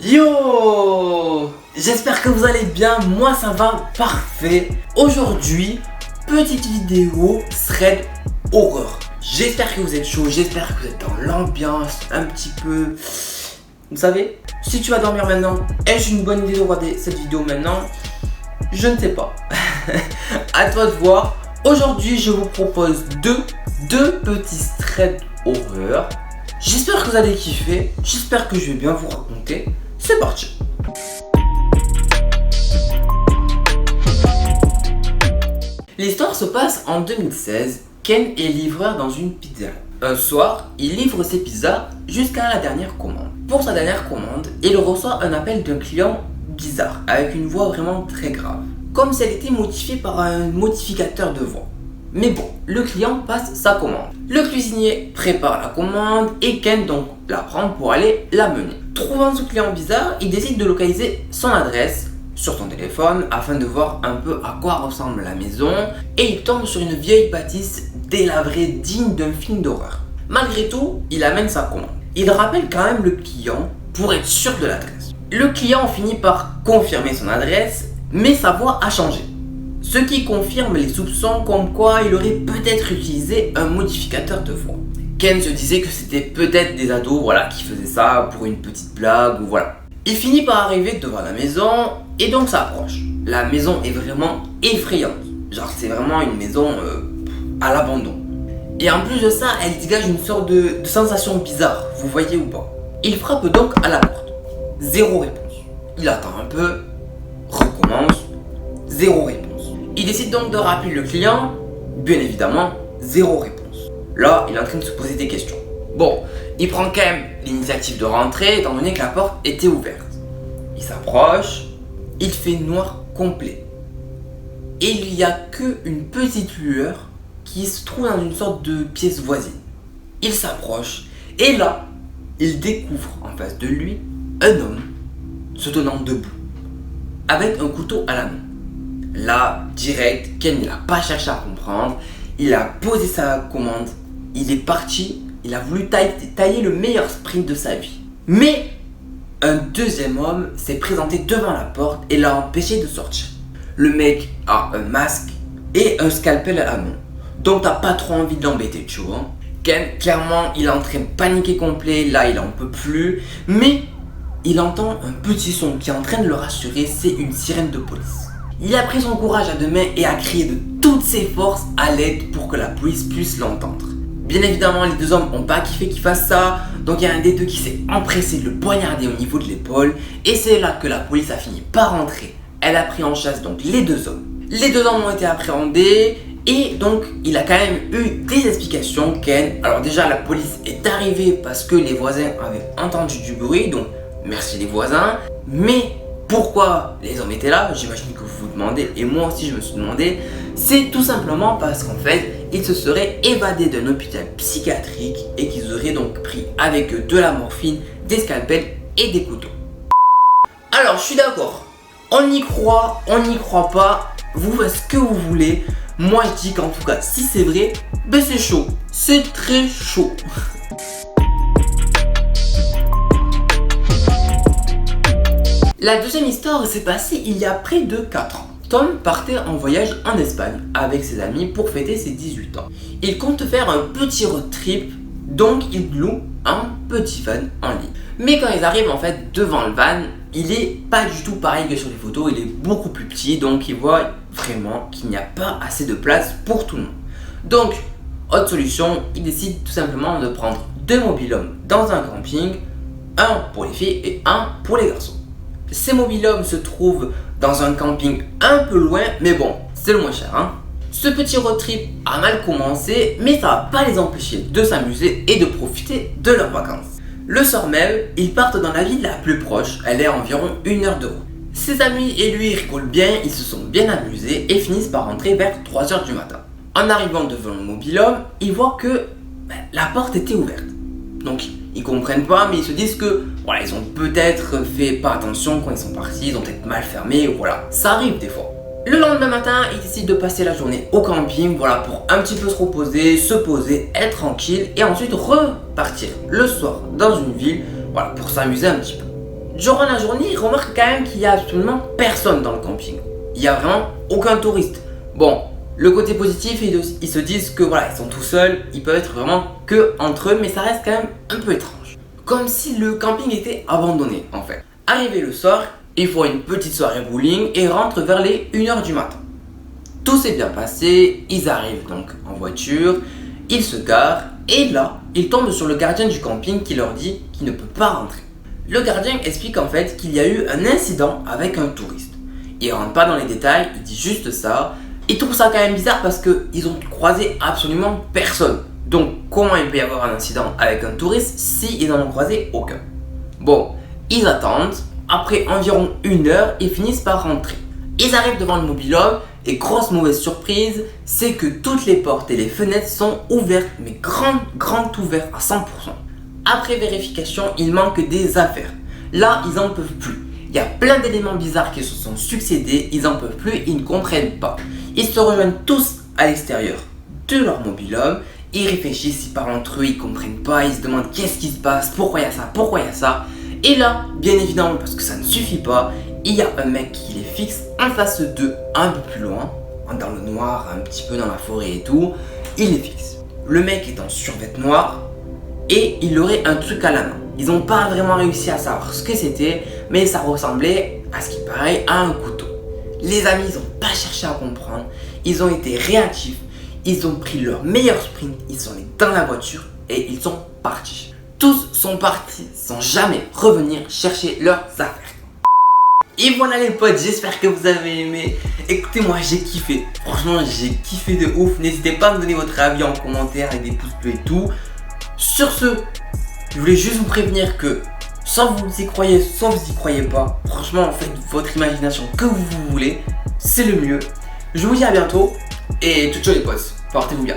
Yo! J'espère que vous allez bien, moi ça va parfait. Aujourd'hui, petite vidéo thread horreur. J'espère que vous êtes chaud, j'espère que vous êtes dans l'ambiance un petit peu. Vous savez, si tu vas dormir maintenant, est-ce une bonne idée de regarder cette vidéo maintenant? Je ne sais pas. À toi de voir. Aujourd'hui, je vous propose deux petits threads horreur. J'espère que vous allez kiffer, j'espère que je vais bien vous raconter. C'est parti. L'histoire se passe en 2016. Ken est livreur dans une pizzeria. Un soir, il livre ses pizzas jusqu'à la dernière commande. Pour sa dernière commande, il reçoit un appel d'un client bizarre, avec une voix vraiment très grave, comme si elle était modifiée par un modificateur de voix. Mais bon, le client passe sa commande. Le cuisinier prépare la commande et Ken donc la prend pour aller la mener. Trouvant ce client bizarre, il décide de localiser son adresse sur son téléphone afin de voir un peu à quoi ressemble la maison, et il tombe sur une vieille bâtisse délabrée digne d'un film d'horreur. Malgré tout, il amène sa commande. Il rappelle quand même le client pour être sûr de l'adresse. Le client finit par confirmer son adresse, mais sa voix a changé. Ce qui confirme les soupçons comme quoi il aurait peut-être utilisé un modificateur de voix. Ken se disait que c'était peut-être des ados qui faisaient ça pour une petite blague ou voilà. Il finit par arriver devant la maison et donc s'approche. La maison est vraiment effrayante. Genre c'est vraiment une maison à l'abandon. Et en plus de ça, elle dégage une sorte de sensation bizarre, vous voyez ou pas. Il frappe donc à la porte. Zéro réponse. Il attend un peu, recommence, zéro réponse. Il décide donc de rappeler le client, bien évidemment, zéro réponse. Là, il est en train de se poser des questions. Bon, il prend quand même l'initiative de rentrer étant donné que la porte était ouverte. Il s'approche, il fait noir complet. Et il n'y a qu'une petite lueur qui se trouve dans une sorte de pièce voisine. Il s'approche et là, il découvre en face de lui un homme se tenant debout, avec un couteau à la main. Là, direct, Ken n'a pas cherché à comprendre, il a posé sa commande, il est parti, il a voulu tailler le meilleur sprint de sa vie. Mais un deuxième homme s'est présenté devant la porte et l'a empêché de sortir. Le mec a un masque et un scalpel à la main, donc t'as pas trop envie de l'embêter, tu vois. Ken, clairement, il est en train de paniquer complet, là il en peut plus, mais il entend un petit son qui est en train de le rassurer, c'est une sirène de police. Il a pris son courage à deux mains et a crié de toutes ses forces à l'aide pour que la police puisse l'entendre. Bien évidemment, les deux hommes n'ont pas kiffé qu'il fasse ça, donc il y a un des deux qui s'est empressé de le poignarder au niveau de l'épaule, et c'est là que la police a fini par rentrer. Elle a pris en chasse donc les deux hommes. Les deux hommes ont été appréhendés, et donc il a quand même eu des explications, Ken. Alors déjà, la police est arrivée parce que les voisins avaient entendu du bruit, donc merci les voisins, mais pourquoi les hommes étaient là, j'imagine que vous vous demandez, et moi aussi je me suis demandé, c'est tout simplement parce qu'en fait, ils se seraient évadés d'un hôpital psychiatrique et qu'ils auraient donc pris avec eux de la morphine, des scalpels et des couteaux. Alors, je suis d'accord, on y croit, on n'y croit pas, vous faites ce que vous voulez, moi je dis qu'en tout cas, si c'est vrai, ben c'est chaud, c'est très chaud. La deuxième histoire s'est passée il y a près de 4 ans. Tom partait en voyage en Espagne avec ses amis pour fêter ses 18 ans. Il compte faire un petit road trip, donc il loue un petit van en ligne. Mais quand ils arrivent en fait devant le van, il est pas du tout pareil que sur les photos, il est beaucoup plus petit, donc il voit vraiment qu'il n'y a pas assez de place pour tout le monde. Donc, autre solution, il décide tout simplement de prendre 2 mobil-hommes dans un camping, un pour les filles et un pour les garçons. Ces mobil-hommes se trouvent dans un camping un peu loin, mais bon, c'est le moins cher, hein. Ce petit road trip a mal commencé, mais ça va pas les empêcher de s'amuser et de profiter de leurs vacances. Le soir même, ils partent dans la ville la plus proche, elle est à environ 1 heure de route. Ses amis et lui rigolent bien, ils se sont bien amusés et finissent par rentrer vers 3h du matin. En arrivant devant le mobil-homme, ils voient que la porte était ouverte. Donc, ils comprennent pas, mais ils se disent que ils ont peut-être fait pas attention quand ils sont partis, ils ont peut-être mal fermé, voilà, ça arrive des fois. Le lendemain matin, ils décident de passer la journée au camping, pour un petit peu se reposer, se poser, être tranquille et ensuite repartir le soir dans une ville, pour s'amuser un petit peu. Durant la journée, ils remarquent quand même qu'il n'y a absolument personne dans le camping. Il n'y a vraiment aucun touriste. Bon, le côté positif, ils se disent que voilà, ils sont tout seuls, ils peuvent être vraiment que entre eux, mais ça reste quand même un peu étrange. Comme si le camping était abandonné en fait. Arrivé le soir, ils font une petite soirée bowling et rentrent vers les 1h du matin. Tout s'est bien passé, ils arrivent donc en voiture, ils se garent et là, ils tombent sur le gardien du camping qui leur dit qu'il ne peut pas rentrer. Le gardien explique en fait qu'il y a eu un incident avec un touriste. Il rentre pas dans les détails, il dit juste ça. Il trouve ça quand même bizarre parce qu'ils ont croisé absolument personne. Donc comment il peut y avoir un incident avec un touriste si ils n'en ont croisé aucun? Bon, ils attendent. Après environ 1 heure, ils finissent par rentrer. Ils arrivent devant le mobil-home et grosse mauvaise surprise, c'est que toutes les portes et les fenêtres sont ouvertes, mais grandes ouvertes à 100%. Après vérification, il manque des affaires. Là, ils en peuvent plus. Il y a plein d'éléments bizarres qui se sont succédés, ils en peuvent plus, ils ne comprennent pas. Ils se rejoignent tous à l'extérieur de leur mobil-home, ils réfléchissent, ils parlent entre eux, ils comprennent pas, ils se demandent qu'est-ce qui se passe, pourquoi il y a ça, pourquoi il y a ça. Et là, bien évidemment, parce que ça ne suffit pas, il y a un mec qui les fixe en face d'eux, un peu plus loin, dans le noir, un petit peu dans la forêt et tout, il les fixe. Le mec est en survêt noir et il aurait un truc à la main. Ils n'ont pas vraiment réussi à savoir ce que c'était, mais ça ressemblait, à ce qui paraît, à un couteau. Les amis, ils n'ont pas cherché à comprendre, ils ont été réactifs, ils ont pris leur meilleur sprint, ils sont allés dans la voiture et ils sont partis. Tous sont partis sans jamais revenir chercher leurs affaires. Et voilà les potes, j'espère que vous avez aimé. Écoutez-moi, j'ai kiffé. Franchement, j'ai kiffé de ouf. N'hésitez pas à me donner votre avis en commentaire avec des pouces bleus et tout. Sur ce, je voulais juste vous prévenir que soit vous y croyez, soit vous y croyez pas. Franchement, faites votre imagination que vous voulez. C'est le mieux. Je vous dis à bientôt. Et ciao les potes, portez-vous bien.